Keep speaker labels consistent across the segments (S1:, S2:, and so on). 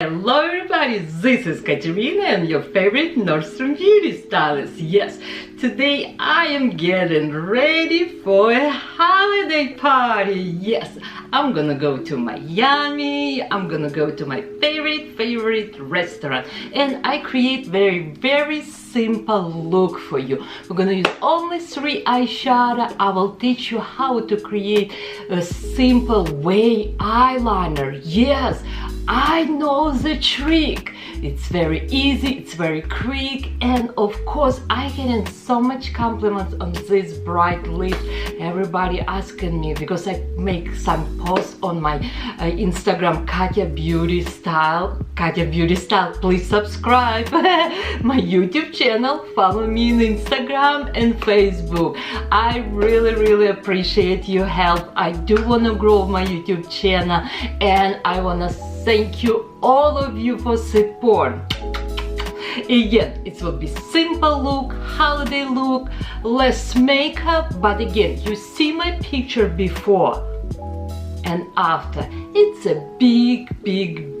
S1: Hello everybody, this is Katerina and your favorite Nordstrom beauty stylist. Yes, today I am getting ready for a holiday party. Yes, I'm gonna go to Miami. I'm gonna go to my favorite restaurant, and I create very simple look for you. We're gonna use only 3 eyeshadow. I will teach you how to create a simple way eyeliner. Yes, I know the trick. It's very easy, it's very quick, and of course I getting so much compliments on this bright lip. Everybody asking me because I make some posts on my Instagram, Katya Beauty Style. Katya Beauty Style, please subscribe my YouTube channel, follow me on Instagram and Facebook. I really appreciate your help. I do want to grow my YouTube channel, and I want to thank you all of you for support. Again, it will be simple look, holiday look, less makeup, but again, you see my picture before and after. It's a big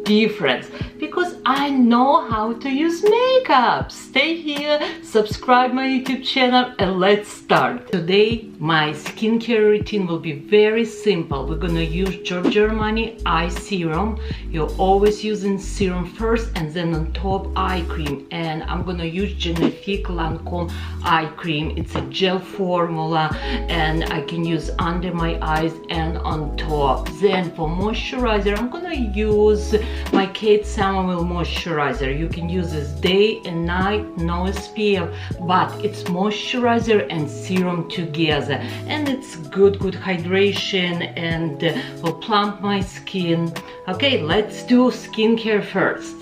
S1: difference because I know how to use makeup. Stay here, subscribe my YouTube channel, and let's start. Today my skincare routine will be very simple. We're gonna use Giorgio Armani eye serum. You're always using serum first and then on top eye cream, and I'm gonna use Genifique Lancome eye cream. It's a gel formula and I can use under my eyes and on top. Then for moisturizer, I'm gonna use my Kate Somerville moisturizer. You can use this day and night, no SPF, but it's moisturizer and serum together, and it's good hydration and will plump my skin. Okay, let's do skincare first.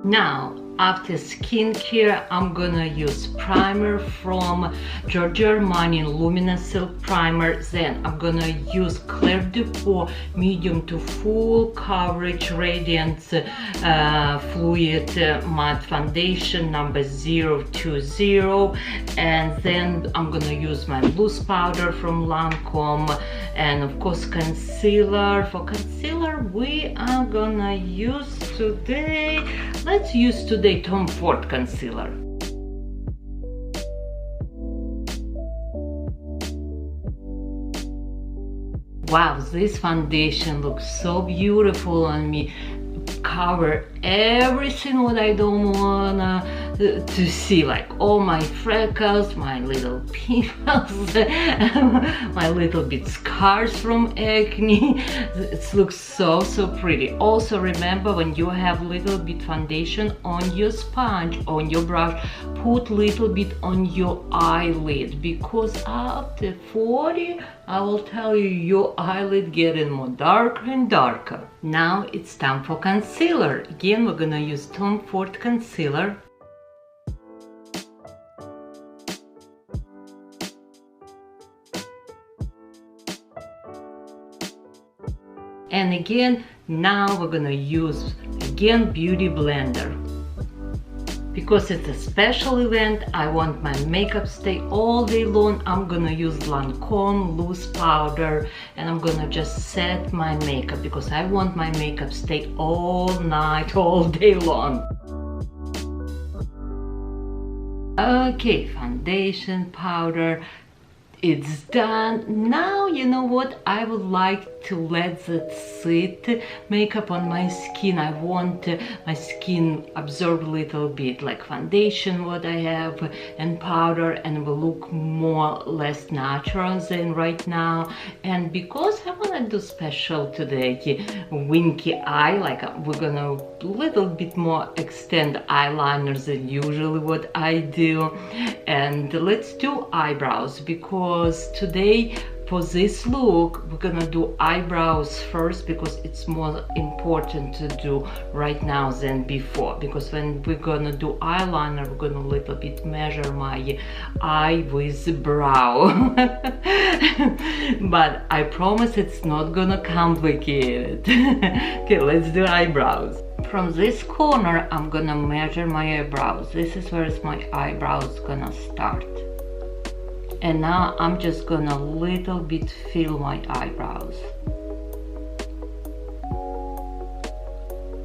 S1: Now, after skincare, I'm gonna use primer from Giorgio Armani Luminous Silk Primer. Then I'm gonna use Claire de Peau medium to full coverage radiance fluid matte foundation number 020, and then I'm gonna use my loose powder from Lancome, and of course concealer. For concealer, we are gonna use today, let's use today Tom Ford concealer. Wow, this foundation looks so beautiful on me. Cover everything what I don't wanna to see, like all my freckles, my little pimples, my little bit scars from acne. It looks so pretty. Also remember, when you have little bit foundation on your sponge, on your brush, put little bit on your eyelid, because after 40, I will tell you, your eyelid getting more darker and darker. Now it's time for concealer. Again, we're gonna use Tom Ford concealer. And again, now we're gonna use Beauty Blender. Because it's a special event, I want my makeup stay all day long. I'm gonna use Lancome loose powder, and I'm gonna just set my makeup because I want my makeup stay all night, all day long. Okay, foundation, powder, it's done. Now, you know what, I would like to let that sit, makeup on my skin. I want my skin absorb a little bit, like foundation what I have and powder, and will look less natural than right now. And because I want to do special today, winky eye, like we're gonna little bit more extend eyeliners than usually what I do. And let's do eyebrows, because today for this look we're gonna do eyebrows first, because it's more important to do right now than before. Because when we're gonna do eyeliner, we're gonna little bit measure my eye with brow. But I promise it's not gonna complicate it. Okay, let's do eyebrows. from this corner I'm gonna measure my eyebrows. This is where my eyebrows gonna start. And now I'm just gonna little bit fill my eyebrows.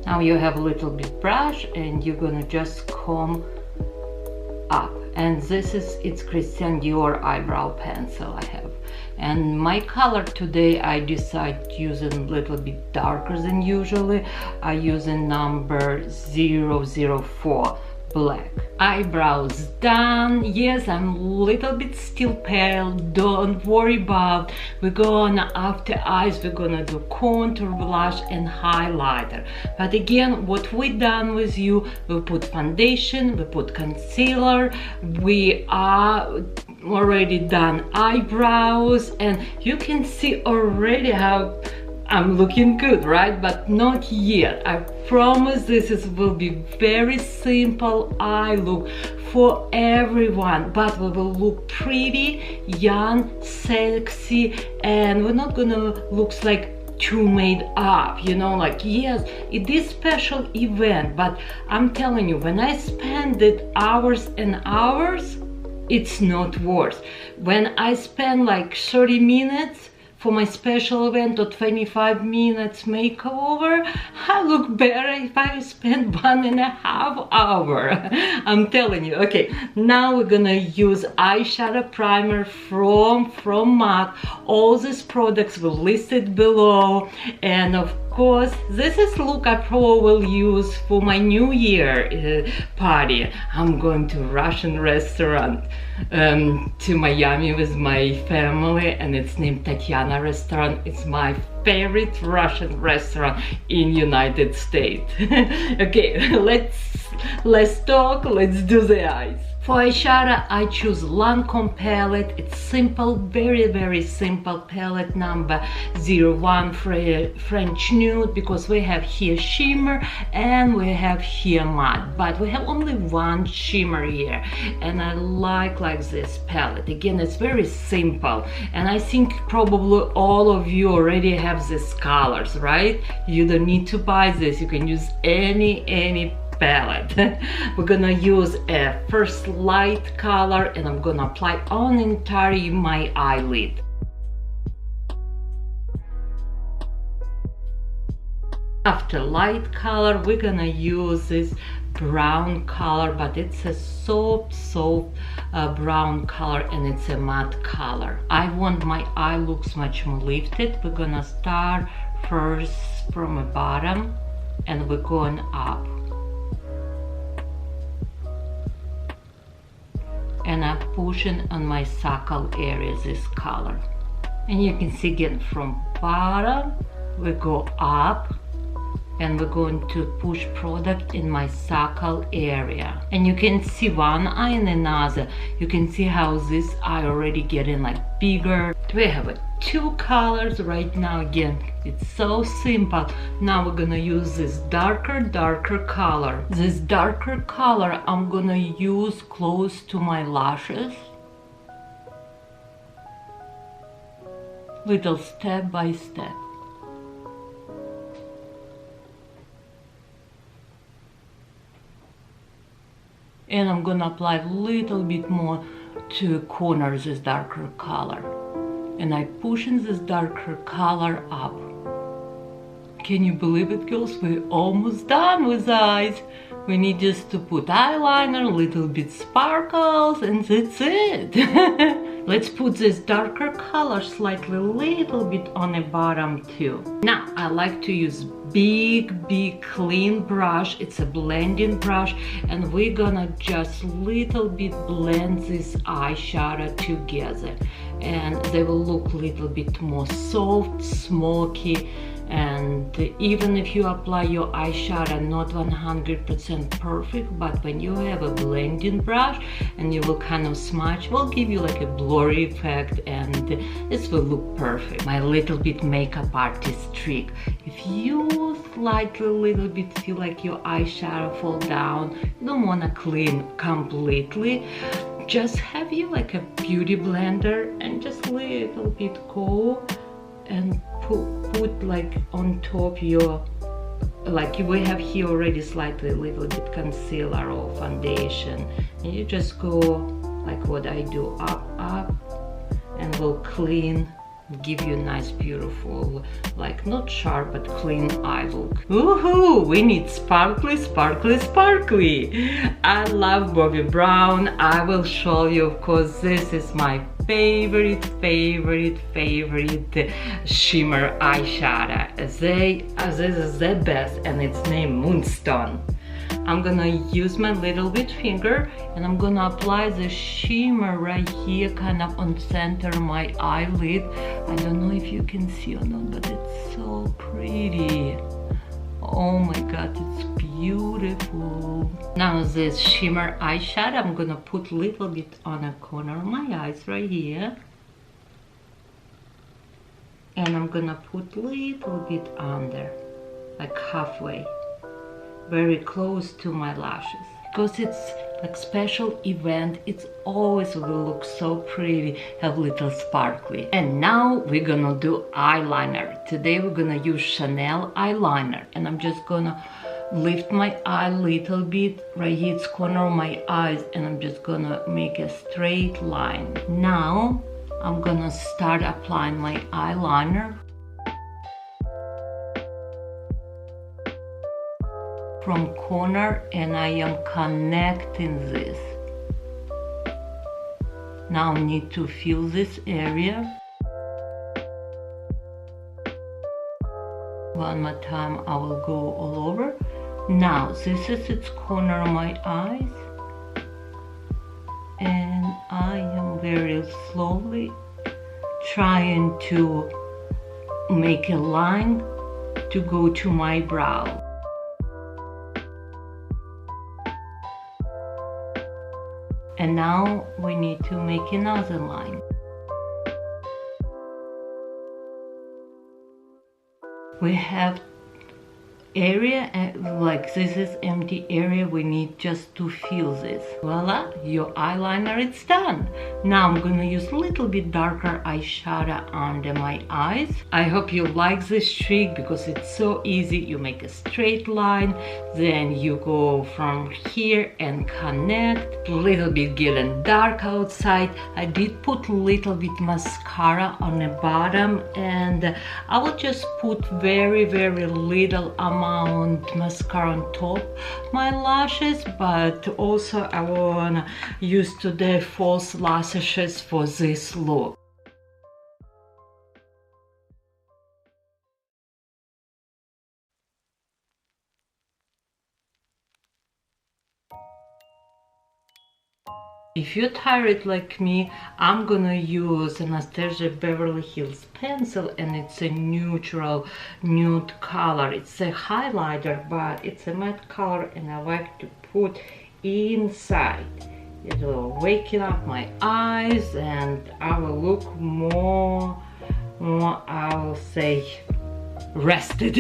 S1: Now you have a little bit brush and you're gonna just comb up. And this is, it's Christian Dior eyebrow pencil I have. And my color today, I decided using a little bit darker than usually. I using number 004 black. Eyebrows done. Yes, I'm a little bit still pale. Don't worry about. We're gonna, after eyes, we're gonna do contour, blush and highlighter. But again, what we done with you, we put foundation, we put concealer, we are already done eyebrows, and you can see already how I'm looking good, right? But not yet. I promise this will be very simple eye look for everyone, but we will look pretty, young, sexy, and we're not gonna look like too made up, you know, like, yes, it is special event, but I'm telling you, when I spend it hours and hours, it's not worth. When I spend like 30 minutes for my special event or 25 minutes makeover, I look better if I spend 1.5 hours. I'm telling you. Okay, now we're gonna use eyeshadow primer from MAC. All these products were listed below, and of course this is look I probably will use for my New Year party. I'm going to Russian restaurant to Miami with my family, and it's named Katya restaurant. It's my favorite Russian restaurant in United States. Okay, let's talk, let's do the eyes. For eyeshadow, I choose Lancome palette. It's simple, very simple palette number 01 French Nude, because we have here shimmer and we have here matte, but we have only one shimmer here, and I like this palette. Again, it's very simple, and I think probably all of you already have these colors, right? You don't need to buy this. You can use any palette. We're gonna use a first light color, and I'm gonna apply on entire my eyelid. After light color, we're gonna use this brown color, but it's a soft brown color, and it's a matte color. I want my eye looks much more lifted. We're gonna start first from the bottom, and we're going up. And I'm pushing on my suckle area this color, and you can see again from bottom we go up, and we're going to push product in my suckle area, and you can see one eye and another. You can see how this eye already getting like bigger. We have two colors right now. Again, it's so simple. Now we're gonna use this darker color. This darker color I'm gonna use close to my lashes, little step by step. And I'm gonna apply a little bit more to corners this darker color, and I pushing this darker color up. Can you believe it, girls? We're almost done with eyes. We need just to put eyeliner, a little bit sparkles, and that's it. Let's put this darker color slightly, little bit on the bottom too. Now I like to use big clean brush. It's a blending brush, and we're gonna just little bit blend this eyeshadow together, and they will look a little bit more soft, smoky. And even if you apply your eyeshadow not 100% perfect, but when you have a blending brush and you will kind of smudge, will give you like a blurry effect, and this will look perfect. My little bit makeup artist trick: if you slightly little bit feel like your eyeshadow fall down, you don't want to clean completely, just have you like a beauty blender and just little bit go and put like on top your like we have here already slightly a little bit concealer or foundation, and you just go like what I do, up, and will clean, give you a nice beautiful, like not sharp but clean eye look. Woohoo! We need sparkly, sparkly, sparkly. I love Bobbi Brown. I will show you, of course, this is my favorite shimmer eyeshadow. This is the best, and it's named Moonstone. I'm gonna use my little bit finger and I'm gonna apply the shimmer right here, kind of on center my eyelid. I don't know if you can see or not, but it's so pretty. Oh my god, it's beautiful. Now this shimmer eyeshadow, I'm gonna put a little bit on a corner of my eyes right here. And I'm gonna put a little bit under, like halfway, very close to my lashes. Because it's like special event, it's always will look so pretty, have little sparkly. And now we're gonna do eyeliner. Today we're gonna use Chanel eyeliner, and I'm just gonna lift my eye a little bit right here, it's corner of my eyes, and I'm just gonna make a straight line. Now I'm gonna start applying my eyeliner from corner, and I am connecting this. Now I need to fill this area. One more time, I will go all over. Now this is its corner of my eyes, and I am very slowly trying to make a line to go to my brow. And now we need to make another line. We have area, like this is empty area, we need just to fill this. Voila, your eyeliner is done. Now I'm gonna use a little bit darker eyeshadow under my eyes. I hope you like this trick because it's so easy. You make a straight line, then you go from here and connect, a little bit getting dark outside. I did put a little bit mascara on the bottom, and I will just put very little amount mascara on top my lashes, but also I wanna use today false lashes for this look. If you're tired like me, I'm gonna use Anastasia Beverly Hills pencil, and it's a neutral nude color. It's a highlighter, but it's a matte color, and I like to put inside. It will waken up my eyes, and I will look more I will say rested.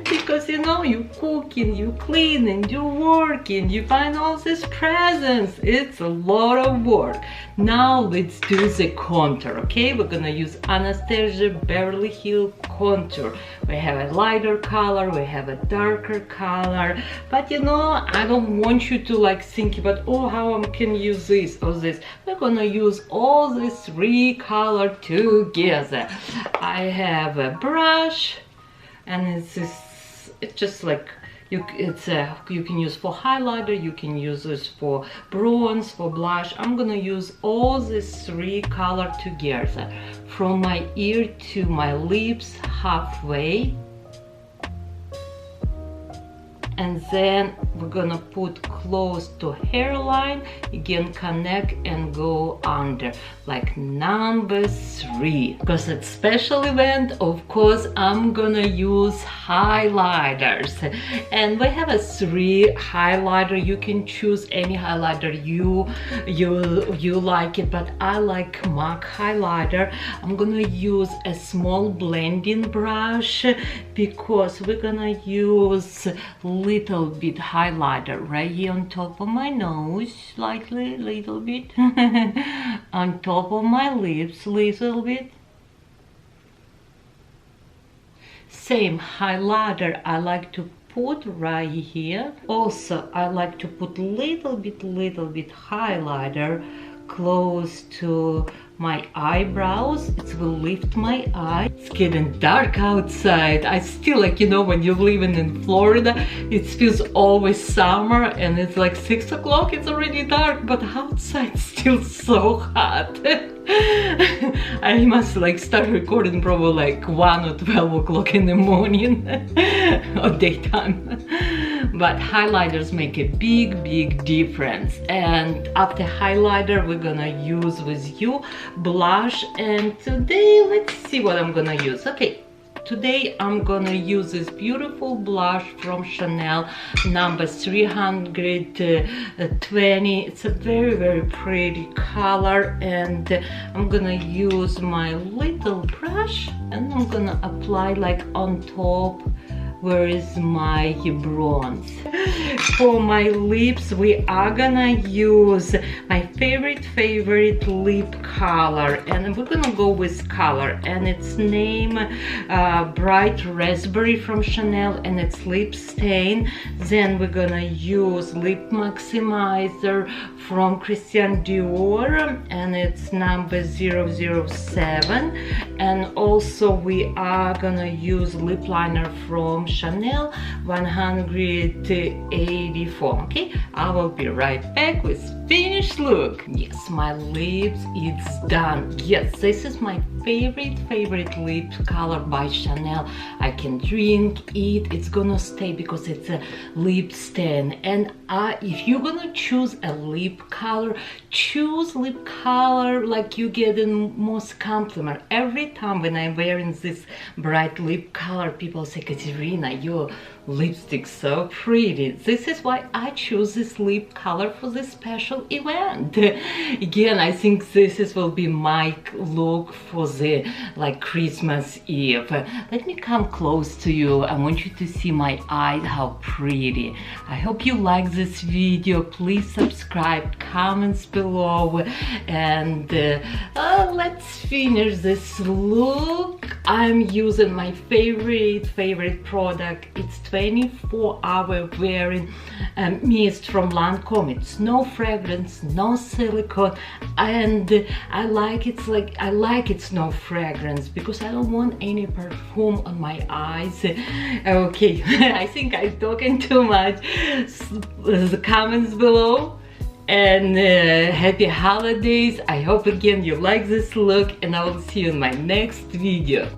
S1: Because you know, you cooking, you cleaning, you working, you find all these presents. It's a lot of work. Now let's do the contour. Okay, we're gonna use Anastasia Beverly Hills contour. We have a lighter color, we have a darker color, but you know, I don't want you to like think about, oh, how I can use this or this. We're gonna use all these three colors together. I have a brush, and it's just like you can use for highlighter, you can use this for bronze, for blush. I'm gonna use all these three colors together, from my ear to my lips, halfway. And then we're gonna put close to hairline, again connect and go under, like number 3. Because it's special event, of course I'm gonna use highlighters, and we have a 3 highlighter. You can choose any highlighter you like it, but I like MAC highlighter. I'm gonna use a small blending brush because we're gonna use little bit highlighter right here on top of my nose, slightly, little bit, on top of my lips, little bit. Same highlighter I like to put right here. Also, I like to put little bit highlighter close to my eyebrows. It will lift my eye. It's getting dark outside. I still, like, you know, when you're living in Florida, it feels always summer and it's like 6 o'clock, it's already dark, but outside it's still so hot. I must like start recording probably like 1 or 12 o'clock in the morning or daytime. But highlighters make a big difference. And after highlighter, we're gonna use with you blush. And today, let's see what I'm gonna use. Okay, today I'm gonna use this beautiful blush from Chanel, number 320. It's a very pretty color, and I'm gonna use my little brush and I'm gonna apply like on top where is my bronze. For my lips, we are gonna use my favorite lip color, and we're gonna go with color, and its name Bright Raspberry from Chanel, and it's lip stain. Then we're gonna use lip maximizer from Christian Dior, and it's number 007. And also we are gonna use lip liner from Chanel 184. Okay, I will be right back with finished look. Yes, my lips, it's done. Yes, this is my favorite lip color by Chanel. I can drink it, it's gonna stay because it's a lip stain. And if you're gonna choose a lip color, choose lip color like you get the most compliment. Every time when I'm wearing this bright lip color, people say, Katerina, your lipstick's so pretty. This is why I choose this lip color for this special event. Again, I think this will be my look for the like Christmas Eve. Let me come close to you. I want you to see my eyes, how pretty. I hope you like this video. Please subscribe, comments below, and let's finish this look. I'm using my favorite product. It's 24-hour wearing mist from Lancome. It's no fragrance, no silicone, and I like it's no fragrance because I don't want any perfume on my eyes. Okay, I think I'm talking too much. The comments below. And happy holidays. I hope again you like this look, and I will see you in my next video.